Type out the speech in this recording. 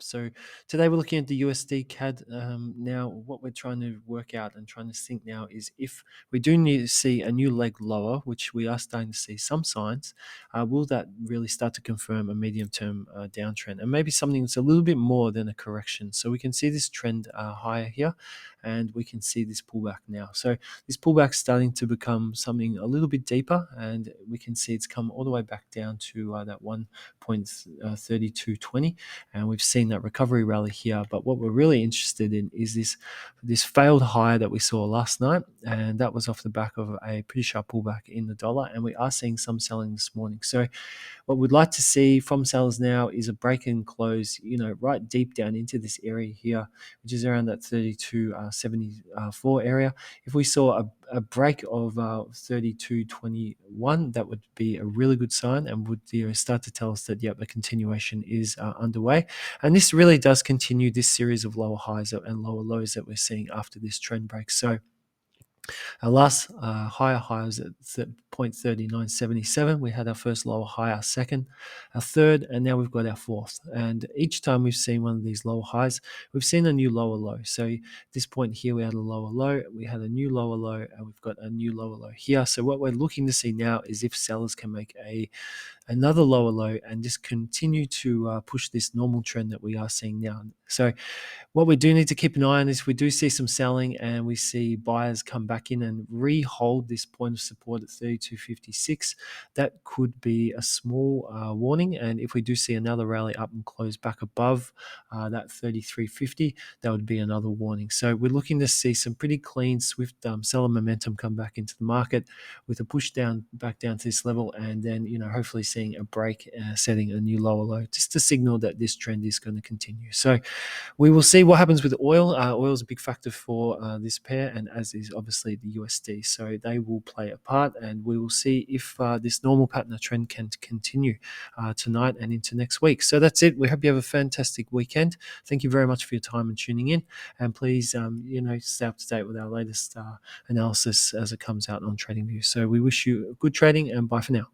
So today we're looking at the USDCAD. Now, what we're trying to work out and trying to think now is if we do need to see a new leg lower, which we are starting to see some signs, will that really start to confirm a medium-term downtrend and maybe something that's a little bit more than a correction? So we can see this trend higher here, and we can see this pullback now. So this pullback starting to become something a little bit deeper, and we can see it's come all the way back down to that 1.3220, and we've seen that recovery rally here. But what we're really interested in is this failed high that we saw last night, and that was off the back of a pretty sharp pullback in the dollar, and we are seeing some selling this morning. So what we'd like to see from sellers now is a break and close, right deep down into this area here, which is around that 32.74 area. If we saw a break of 32.21, that would be a really good sign and would start to tell us that, yep, a continuation is underway. And this really does continue this series of lower highs and lower lows that we're seeing after this trend break. So our last higher high was at 0.3977. We had our first lower high, our second, our third, and now we've got our fourth. And each time we've seen one of these lower highs, we've seen a new lower low. So at this point here, we had a lower low, we had a new lower low, and we've got a new lower low here. So what we're looking to see now is if sellers can make another lower low and just continue to push this normal trend that we are seeing now. So what we do need to keep an eye on is we do see some selling and we see buyers come back in and re-hold this point of support at 32.56. That could be a small warning. And if we do see another rally up and close back above that 33.50, that would be another warning. So we're looking to see some pretty clean, swift seller momentum come back into the market with a push down back down to this level, and then hopefully seeing a break, setting a new lower low, just to signal that this trend is going to continue. So we will see what happens with oil. Oil is a big factor for this pair, and as is obviously the USD. So they will play a part, and we will see if this normal pattern of trend can continue tonight and into next week. So that's it. We hope you have a fantastic weekend. Thank you very much for your time and tuning in. And please, stay up to date with our latest analysis as it comes out on TradingView. So we wish you good trading, and bye for now.